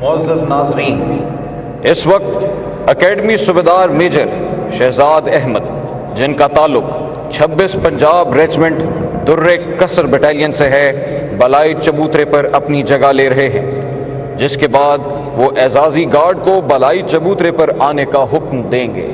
मुअज़्ज़ज़ नाज़रीन, इस वक्त अकेडमी सूबेदार मेजर शहजाद अहमद, जिनका ताल्लुक 26 पंजाब रेजिमेंट दुर्रे कसर बटालियन से है, बलाई चबूतरे पर अपनी जगह ले रहे हैं, जिसके बाद वो एजाजी गार्ड को बलाई चबूतरे पर आने का हुक्म देंगे।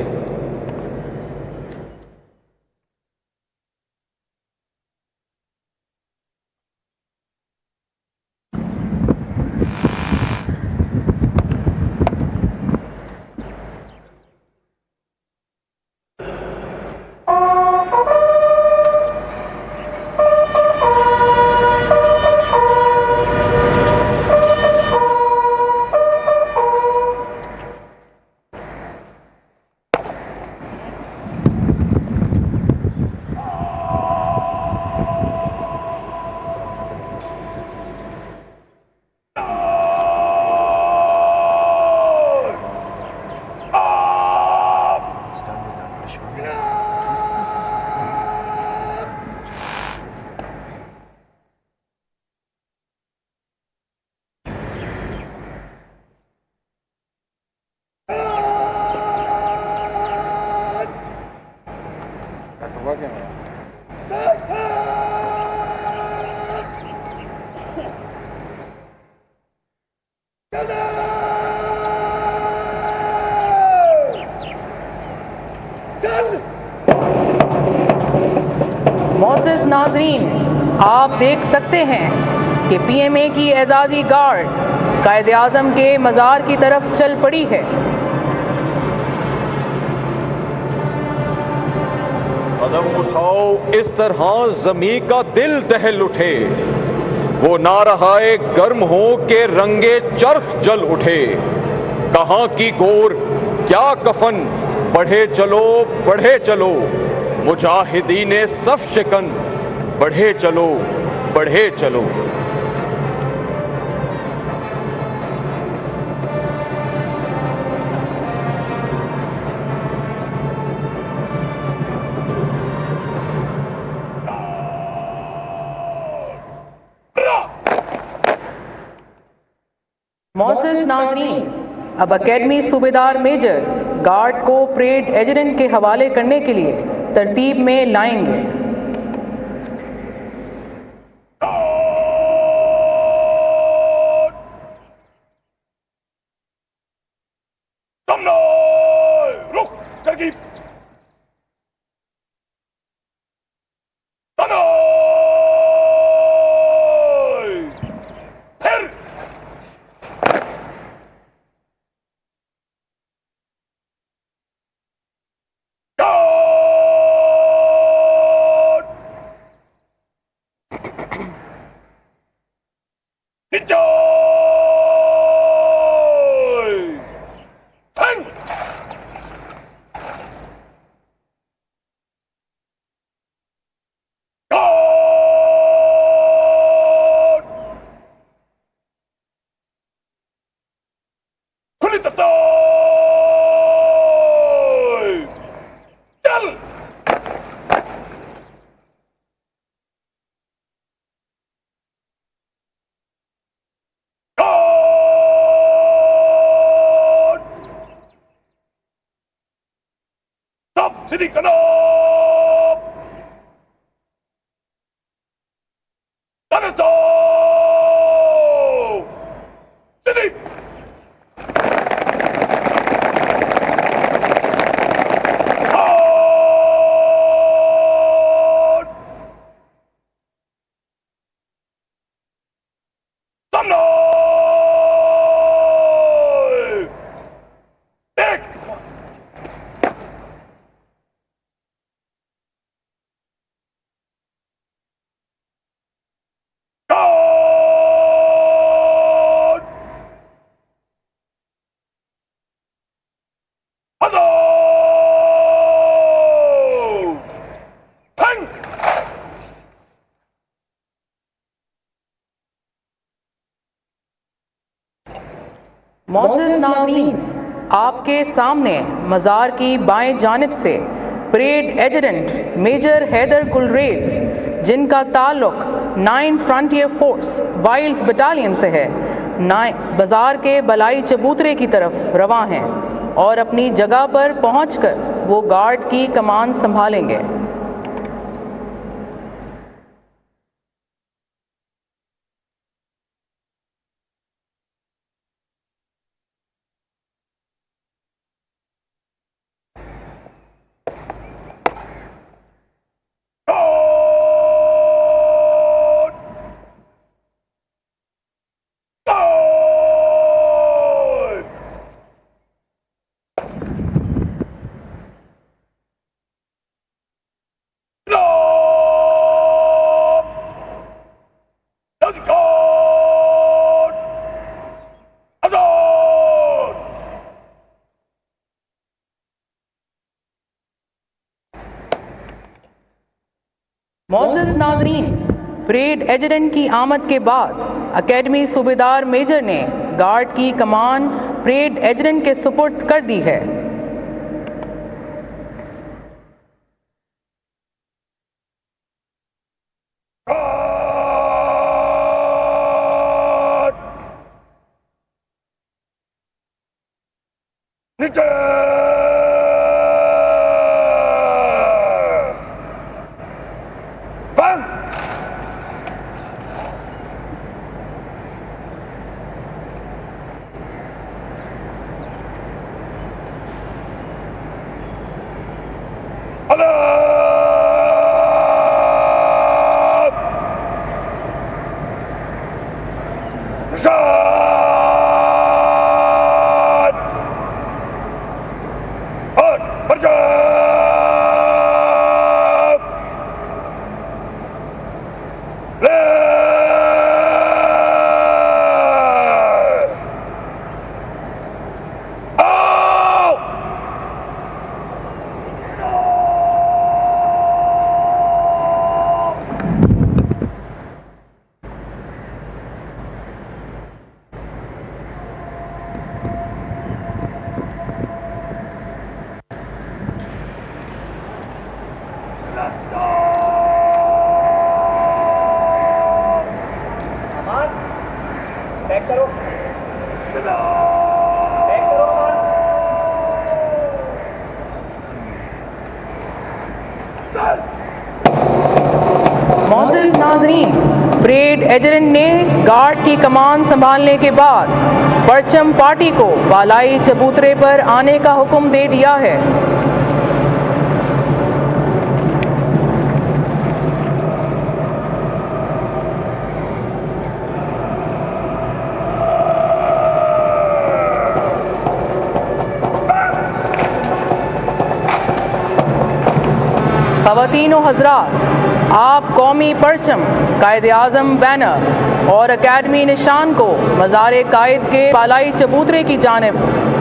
मुअज़्ज़ज़ नाज़रीन, आप देख सकते हैं कि पीएमए की एजाजी गार्ड कायदे आज़म के मज़ार की तरफ चल पड़ी है। कदम उठाओ, इस तरह ज़मीं का दिल दहल उठे, वो नारहाए गर्म हो के रंगे चरख जल उठे। कहाँ की गोर क्या कफन, बढ़े चलो मुजाहिदीने सफ शिकन, बढ़े चलो। मुअज़्ज़ज़ नाज़रीन, अब अकेडमी सूबेदार मेजर गार्ड को परेड एजेंट के हवाले करने के लिए तरतीब में लाएंगे। City Canal! Dinosaur! City! Out! Thunder! Dick! मुअज़्ज़ज़ नाज़रीन, आपके सामने मज़ार की बाएं जानिब से parade agent major Haider Gulrez, जिनका ताल्लुक 9 फ्रंटियर फोर्स वाइल्ड्स बटालियन से है। बाजार के बलाई चबूतरे की तरफ रवां हैं और अपनी जगह पर पहुंचकर वो गार्ड की कमान संभालेंगे। मोअज़्ज़ज़ नाज़रीन, परेड एजुडेंट की आमद के बाद अकेडमी सूबेदार मेजर ने गार्ड की कमान परेड एजुडेंट के सुपुर्द कर दी है। मोअज़्ज़ज़ नाज़रीन, परेड एजुडेंट ने गार्ड की कमान संभालने के बाद परचम पार्टी को बालाई चबूतरे पर आने का हुक्म दे दिया है। ख़वातीन व हज़रात, आप कौमी परचम, कायद-ए-आज़म बैनर और अकेडमी निशान को मज़ार कायद के बालाई चबूतरे की जानिब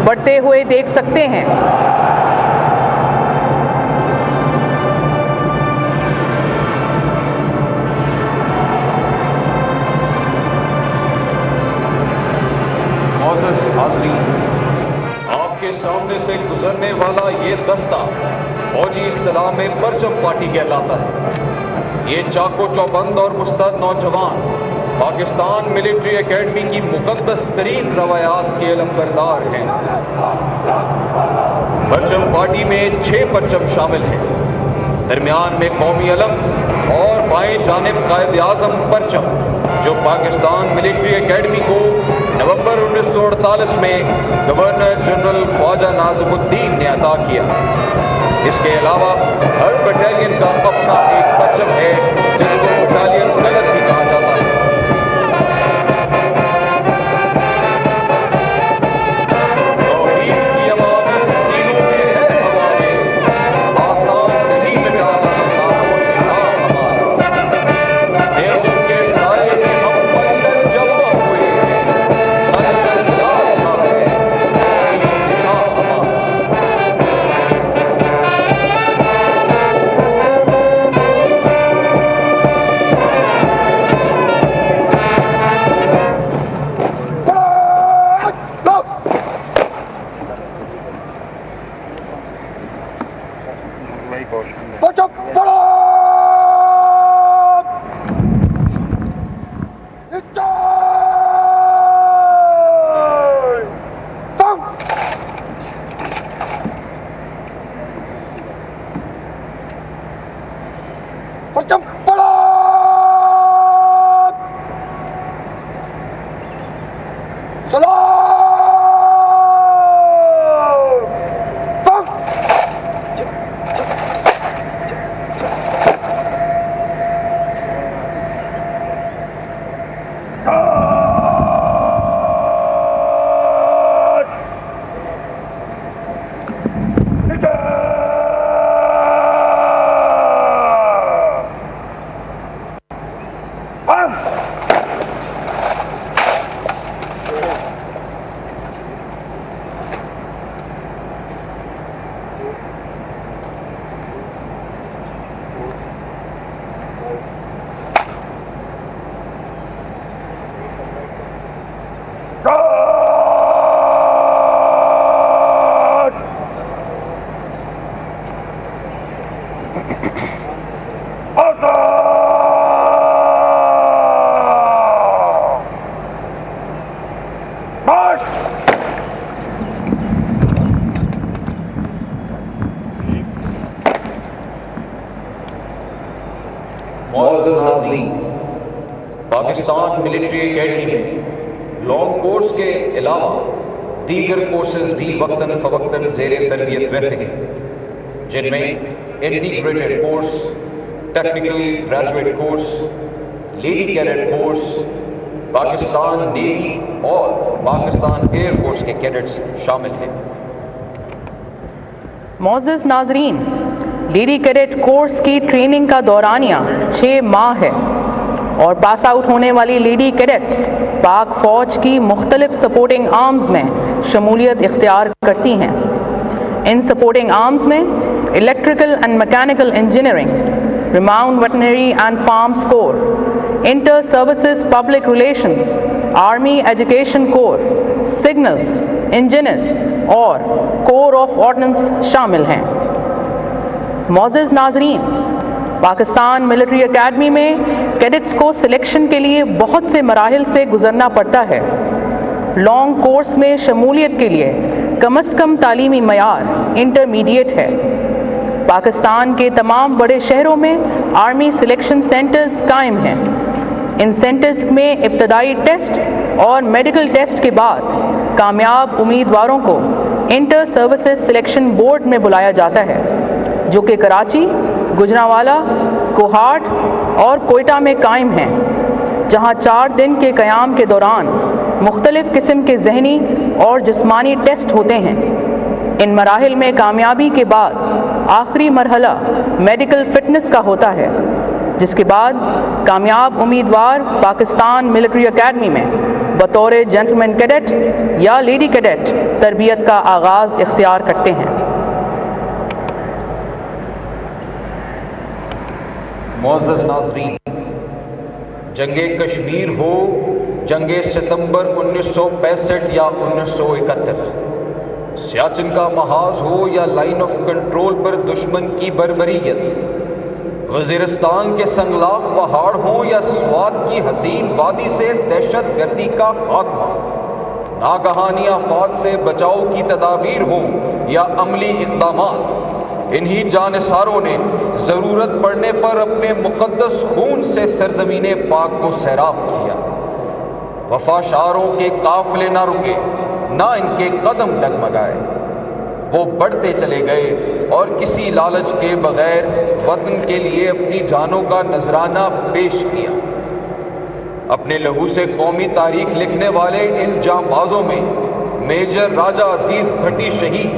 बढ़ते हुए देख सकते हैं। मोअज़्ज़ज़ हाज़रीन, आपके सामने से गुजरने वाला ये दस्ता फौजी इस्तिलाह में परचम पार्टी कहलाता है। ये चाको चौबंद और मुस्तैद नौजवान पाकिस्तान मिलिट्री एकेडमी की मुकद्दस तरीन रवायात के इल्मबरदार हैं। परचम पार्टी में 6 परचम शामिल हैं। दरमियान में कौमी अलम और बाएं जानिब कायद-ए-आज़म परचम, जो पाकिस्तान मिलिट्री एकेडमी को नवंबर 1948 में गवर्नर जनरल ख्वाजा नाज़िमुद्दीन ने अता किया। इसके अलावा हर बटालियन का अपना एक परचम है, जिसको बटालियन कलर भी कहा जाता है। तौहीद की अवामिर सीनों में है हवा में, आसान नहीं मिटाना नामो निशान हमारा। देवों के साए में हम पलकर जवां हुए हैं, खंजर जाता है निशान हमारा। मौजूद नाज़रीन, पाकिस्तान मिलिट्री एकेडमी में लॉन्ग कोर्स के अलावा दीगर कोर्सेज भी वक्तन फ़वक्तन ज़ेर तरबियत रहते हैं, जिनमें integrated course, technical graduate course, lady cadet course, Pakistan navy और पाकिस्तान एयरफोर्स के कैडेट्स शामिल हैं। मौजूद नाजरीन, लेडी कैडेट कोर्स की ट्रेनिंग का दौरानिया 6 माह है और पास आउट होने वाली लेडी कैडेट्स पाक फ़ौज की मुख्तलिफ सपोर्टिंग आर्म्स में शमूलियत इख्तियार करती हैं। इन सपोर्टिंग आर्म्स में electrical and mechanical engineering, remount veterinary and farms corps, inter services public relations, army education corps, signals, engineers और कोर ऑफ ऑर्डिनेंस शामिल हैं। मौजूद नाजरीन, पाकिस्तान मिलिट्री एकेडमी में कैडेट्स को सिलेक्शन के लिए बहुत से मराहिल से गुजरना पड़ता है। लॉन्ग कोर्स में शमूलियत के लिए कम अज़ कम तालीमी मयार इंटरमीडिएट है। पाकिस्तान के तमाम बड़े शहरों में आर्मी सिलेक्शन सेंटर्स कायम हैं। इन सेंटर्स में इब्तदाई टेस्ट और मेडिकल टेस्ट के बाद कामयाब उम्मीदवारों को इंटर सर्विसेज सिलेक्शन बोर्ड में बुलाया जाता है, जो कि कराची, गुजरांवाला, कोहाट और कोयटा में कायम हैं, जहां 4 दिन के क़याम के दौरान मुख्तलिफ़ किस्म के ज़हनी और जिस्मानी टेस्ट होते हैं। इन मराहिल में कामयाबी के बाद आखिरी मरहला मेडिकल फ़िटनेस का होता है, जिसके बाद कामयाब उम्मीदवार पाकिस्तान मिलिट्री एकेडमी में बतौर जेंटलमैन कैडेट या लेडी कैडेट तरबियत का आगाज़ इख्तियार करते हैं। मौजूद नाज़रीन, जंगे कश्मीर हो, जंगे सितंबर 1965 या 1971, सियाचिन का महाज हो या लाइन ऑफ कंट्रोल पर दुश्मन की बर्बरियत, वज़ीरिस्तान के संगलाख पहाड़ हों या स्वात की हसीन वादी से दहशत गर्दी का खात्मा, नागहानी आफात से बचाव की तदाबीर हो या अमली इक़दामात, इन्हीं जानिसारों ने ज़रूरत पड़ने पर अपने मुक़द्दस खून से सरज़मीने पाक को सैराब किया। वफ़ाशारों के काफ़िले ना रुके, ना इनके कदम डगमगाए। वो बढ़ते चले गए और किसी लालच के बगैर वतन के लिए अपनी जानों का नजराना पेश किया। अपने लहू से कौमी तारीख लिखने वाले इन जांबाजों में मेजर राजा अजीज़ भट्टी शहीद,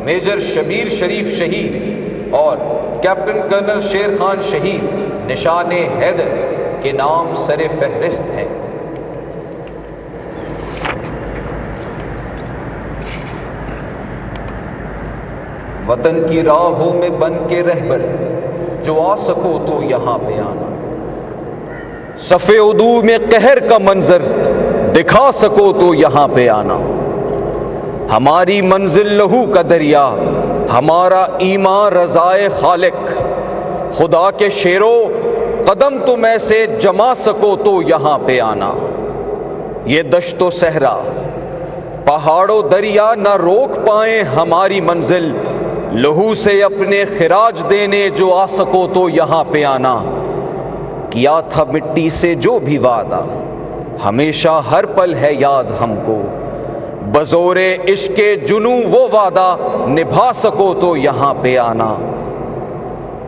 मेजर शबीर शरीफ शहीद और कैप्टन कर्नल शेर खान शहीद निशाने हैदर के नाम सरे फहरिस्त हैं। वतन की राहों में बन के रहबर, जो आ सको तो यहाँ पे आना। सफ़े उदू में कहर का मंजर दिखा सको तो यहाँ पे आना। हमारी मंजिल लहू का दरिया, हमारा ईमान रज़ाए खालिक। खुदा के शेरों, कदम तुम ऐसे जमा सको तो यहाँ पे आना। ये दश्तो सहरा, पहाड़ों दरिया ना रोक पाए हमारी मंजिल। लहू से अपने खिराज देने जो आ सको तो यहाँ पे आना। किया था मिट्टी से जो भी वादा, हमेशा हर पल है याद हमको, बज़ोरे इश्के जुनू वो वादा निभा सको तो यहाँ पे आना।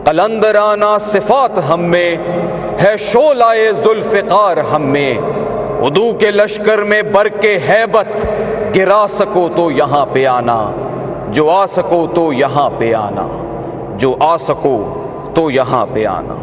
कलंदराना सिफात हम में है, शोलाए जुल्फ़िकार हम में, उदू के लश्कर में बर के हैबत गिरा सको तो यहाँ पे आना। जो आ सको तो यहाँ पे आना, जो आ सको तो यहाँ पे आना।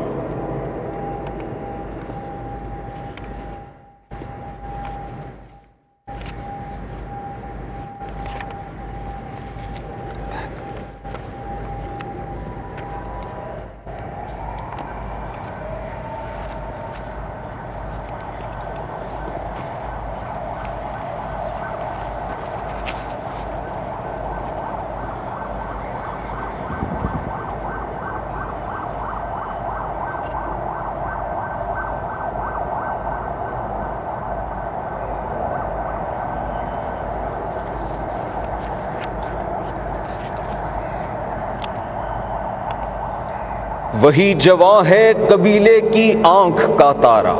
वही जवां है कबीले की आंख का तारा,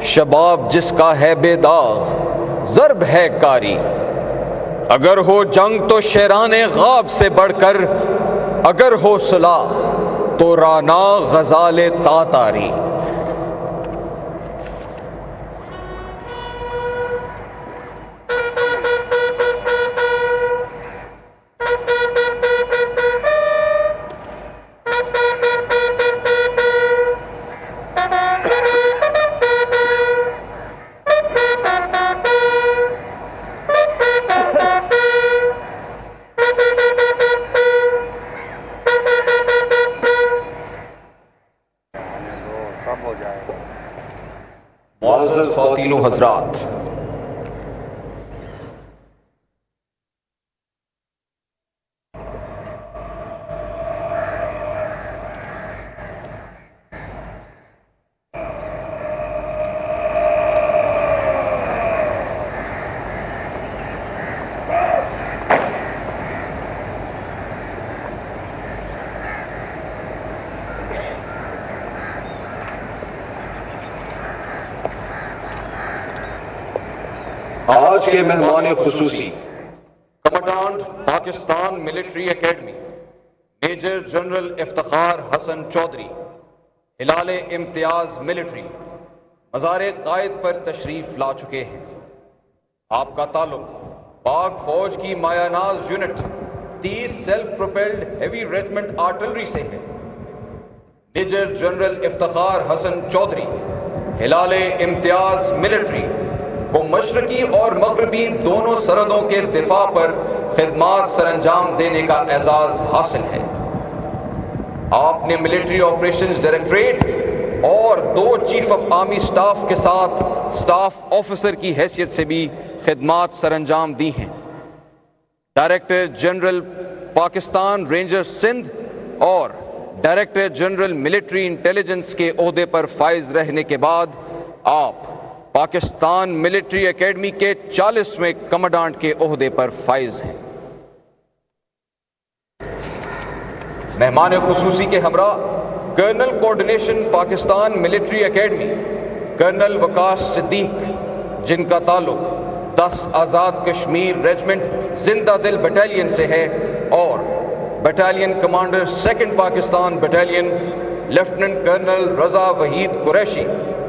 शबाब जिसका है बेदाग ज़र्ब है कारी। अगर हो जंग तो शेराने ग़ाब से बढ़कर, अगर हो सुलह तो राना ग़ज़ाले तातारी। मुअज़्ज़ज़ ख़वातीन व हज़रात, आज के मेहमान खुसूसी commandant Pakistan military academy major general Iftikhar Hasan Chaudhry, हिलाले इम्तियाज मिलिट्री मज़ार कायद पर तशरीफ ला चुके हैं। आपका ताल्लुक पाक फौज की मायानाज unit 30 self propelled heavy regiment artillery से है। मेजर जनरल इफ्तिखार हसन चौधरी, हिलाले इम्तियाज मिलिट्री को मशरकी और मगरबी दोनों सरहदों के दिफा पर खिदमात सरअंजाम देने का एजाज हासिल है। आपने मिलिट्री ऑपरेशंस डायरेक्टरेट और 2 चीफ ऑफ आर्मी स्टाफ के साथ स्टाफ ऑफिसर की हैसियत से भी खिदमात सरअंजाम दी हैं। Director general Pakistan rangers Sindh और डायरेक्टर जनरल मिलिट्री इंटेलिजेंस के ओहदे पर फाइज रहने के बाद आप पाकिस्तान मिलिट्री एकेडमी के 40वें कमांडेंट के ओहदे पर फाइज हैं। मेहमान खुसूसी के हमरा colonel coordination Pakistan military academy colonel Waqas Siddique, जिनका ताल्लुक 10 आज़ाद कश्मीर रेजिमेंट जिंदा दिल बटालियन से है, और battalion commander 2nd Pakistan battalion lieutenant colonel Raza Waheed Qureshi,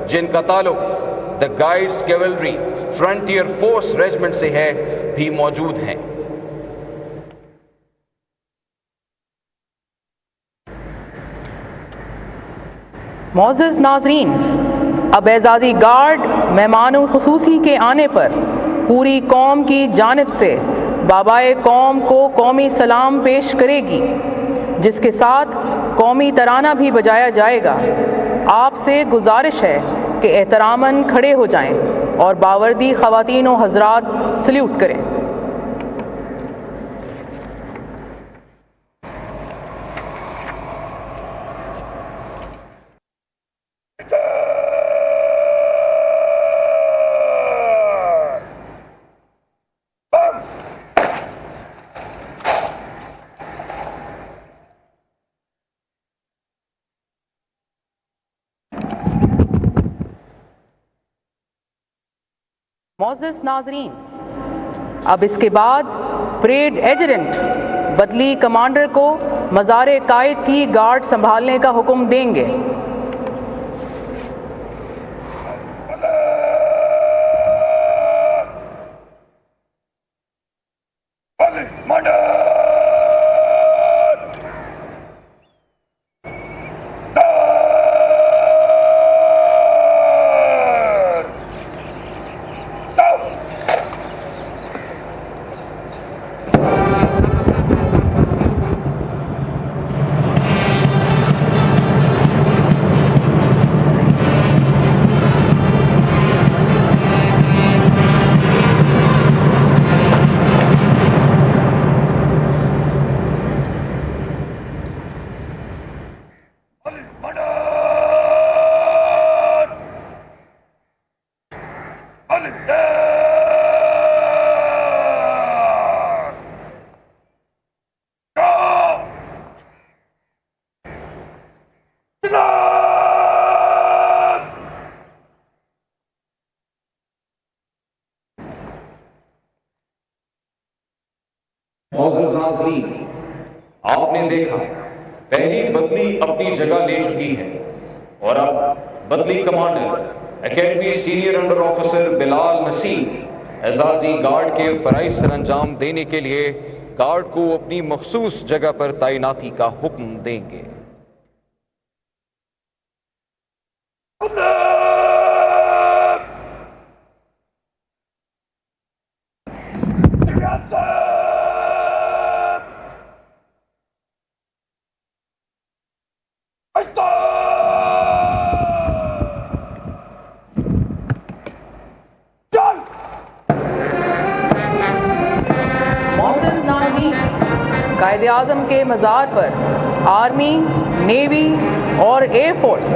जिनका ताल्लुक the guides cavalry frontier force regiment से है, भी मौजूद हैं। मोअज़्ज़ज़ नाज़रीन, अब एज़ाज़ी गार्ड मेहमान खुसूसी के आने पर पूरी कौम की जानिब से बाबाए कौम को कौमी सलाम पेश करेगी, जिसके साथ कौमी तराना भी बजाया जाएगा। आपसे गुजारिश है कि एहतरामन खड़े हो जाएं और बावर्दी ख़वातीन व हज़रात सल्यूट करें। मोअज़्ज़िज़ नाज़रीन, अब इसके बाद परेड एजेंट बदली कमांडर को मज़ार कायद की गार्ड संभालने का हुक्म देंगे। Bali, Commander! मोअज़्ज़िज़ नाज़रीन, आपने देखा पहली बदली अपनी जगह ले चुकी है और अब बदली commander academy senior under officer Bilal Naseem एजाजी गार्ड के फ़राइज़ सरअंजाम देने के लिए गार्ड को अपनी मखसूस जगह पर तैनाती का हुक्म देंगे। मोअज़्ज़िज़ नाज़रीन, कायदे आज़म के मज़ार पर आर्मी, नेवी और एयर फोर्स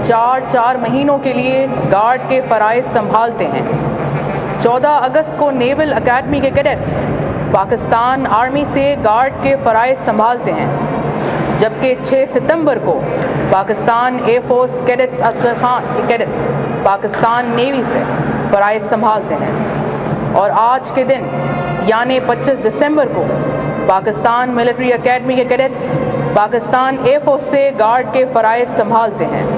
4 महीनों के लिए गार्ड के फ़राइज़ संभालते हैं। 14 अगस्त को नेवल अकेडमी के कैडेट्स पाकिस्तान आर्मी से गार्ड के फ़राइज़ संभालते हैं, जबकि 6 सितंबर को Pakistan air force cadets Asghar Khan के कैडेट्स पाकिस्तान नेवी से फ़राइज़ संभालते हैं। और आज के दिन यानी 25 दिसंबर को पाकिस्तान मिलिट्री एकेडमी के कैडेट्स पाकिस्तान एयर फोर्स से गार्ड के फ़राइज़ संभालते हैं।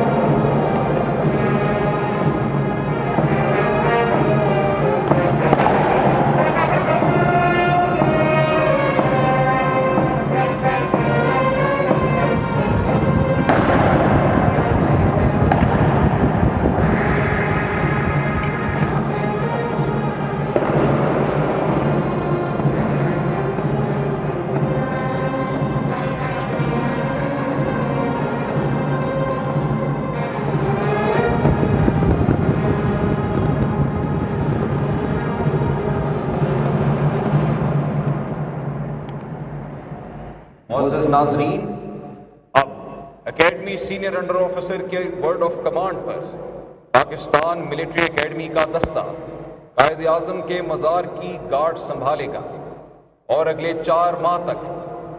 मोअज़्ज़िज़ नाज़रीन, अब एकेडमी सीनियर अंडर ऑफिसर के वर्ड ऑफ कमांड पर पाकिस्तान मिलिट्री एकेडमी का दस्ता कायदे आज़म के मज़ार की गार्ड संभालेगा और अगले 4 माह तक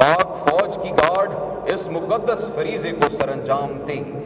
पाक फौज की गार्ड इस मुक़द्दस फरीज़े को सरअंजाम देगी।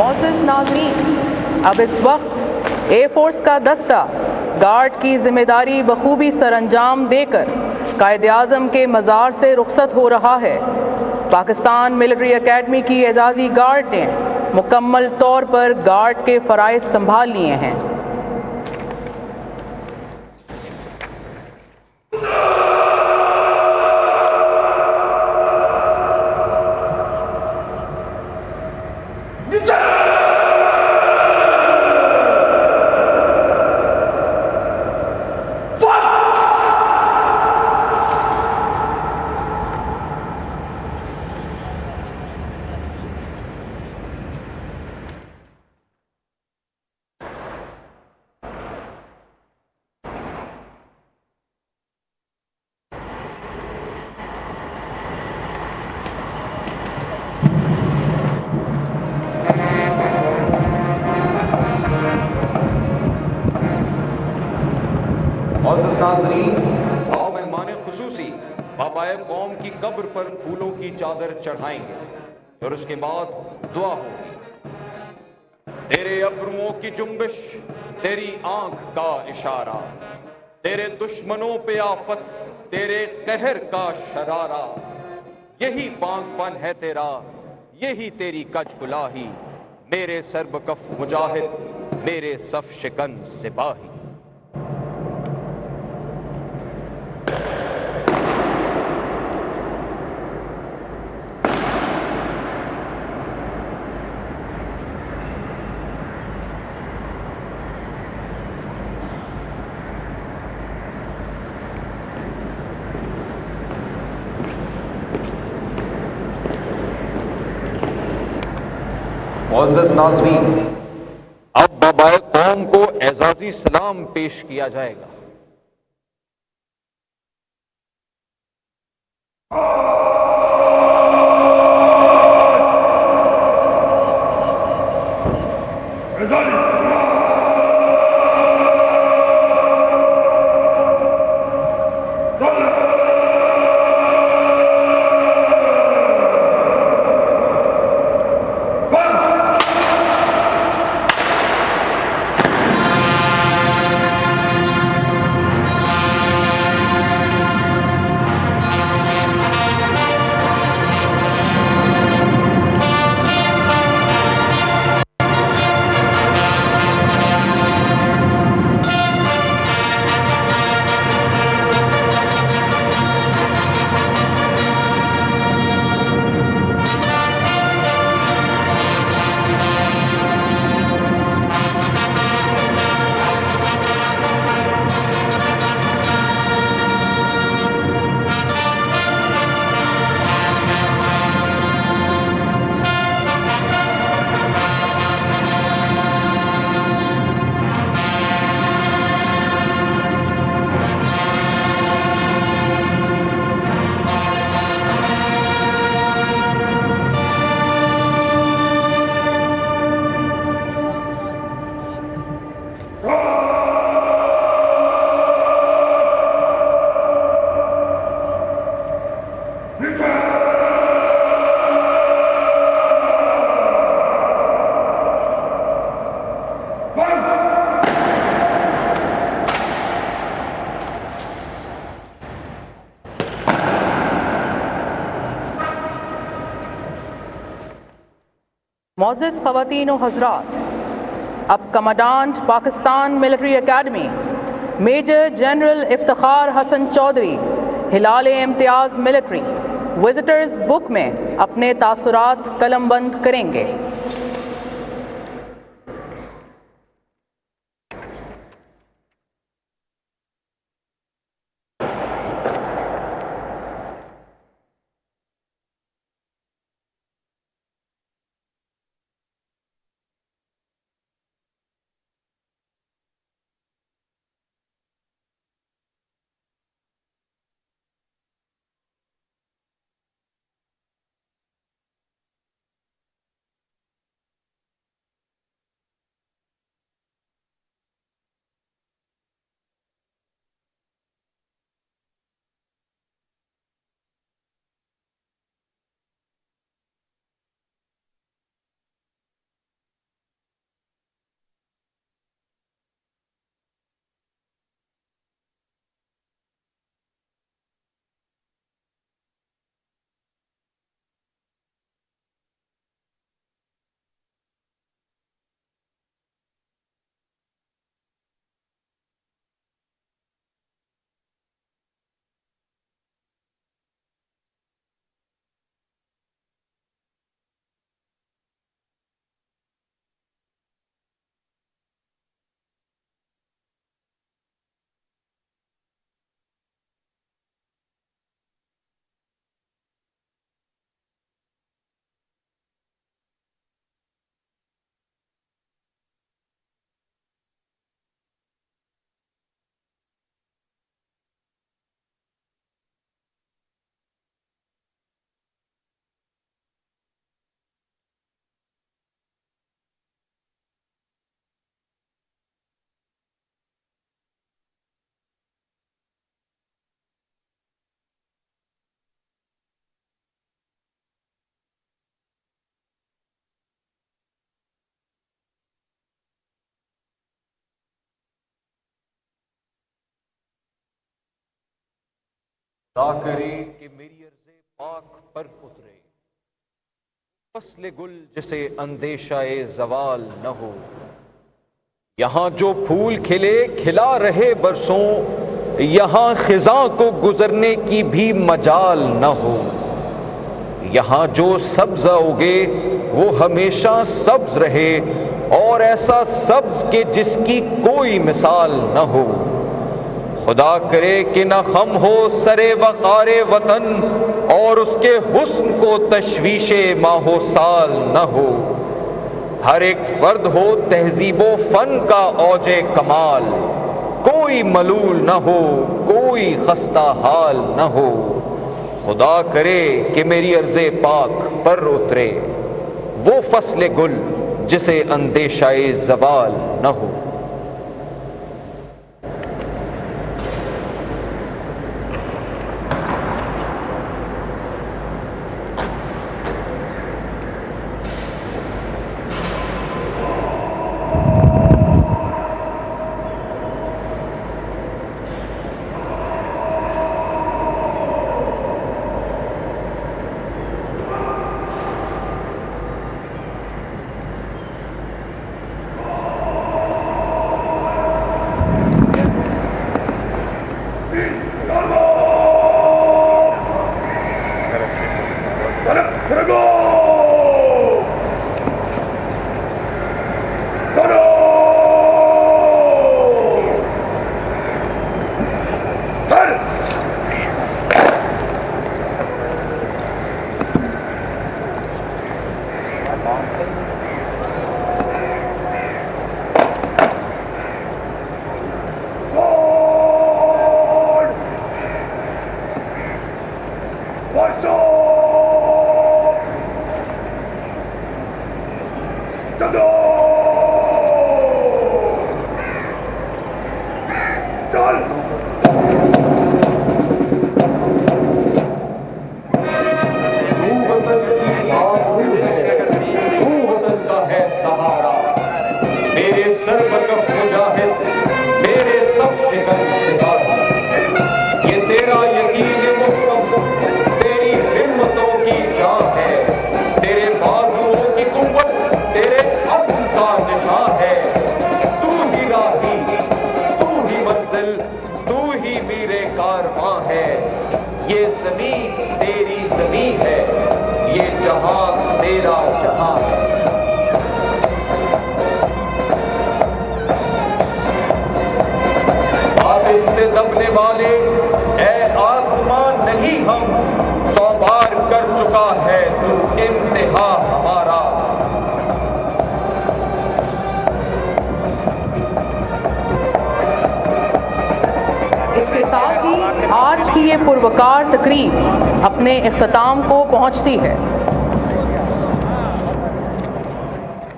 मोअज़्ज़िज़ नाज़रीन, अब इस वक्त ए फोर्स का दस्ता गार्ड की जिम्मेदारी बखूबी सरअंजाम देकर कायद-ए-आज़म के मज़ार से रुखसत हो रहा है। पाकिस्तान मिलिट्री एकेडमी की एजाज़ी गार्ड ने मुकम्मल तौर पर गार्ड के फ़राइज़ संभाल लिए हैं। मोअज़्ज़िज़ नाज़रीन, आओ मेहमान खुसूसी बाबाए कौम की कब्र पर फूलों की चादर चढ़ाएंगे और उसके बाद दुआ होगी। तेरे अब्रुओं की जुम्बिश, तेरी आंख का इशारा, तेरे दुश्मनों पे आफत, तेरे कहर का शरारा, यही बांगपन है तेरा, यही तेरी कच गुलाही, मेरे सरबकफ मुजाहिद, मेरे सफ शिकन सिपाही। मुअज़्ज़िज़ नाज़रीन, अब बाबाए कौम को एजाज़ी सलाम पेश किया जाएगा। मोअज़्ज़िज़ ख़वातीन व हज़रात, अब commandant Pakistan military academy major general Iftikhar Hasan Chaudhry हिलाल इम्तियाज़ मिलिट्री विजिटर्स बुक में अपने तासुरात कलमबंद करेंगे। खुदा करे कि मेरी अर्ज़े पाक पर उतरे, फस्ले गुल जिसे अंदेशाए ज़वाल न हो। यहाँ जो फूल खिले खिला रहे बरसों, यहाँ खिज़ां को गुजरने की भी मजाल न हो। यहाँ जो सब्ज़ उगे वो हमेशा सब्ज़ रहे, और ऐसा सब्ज़ के जिसकी कोई मिसाल न हो। खुदा करे कि न खम हो सरे वक़ारे वतन, और उसके हुस्न को तशवीशे माहो साल न हो। हर एक फर्द हो तहजीबो फन का औजे कमाल, कोई मलूल न हो कोई खस्ता हाल न हो। खुदा करे कि मेरी अर्ज़े पाक पर उतरे, वो फसले गुल जिसे अंदेशाए ज़वाल न हो। आज की ये पुरवकार तकरीब अपने इख्तिताम को पहुंचती है।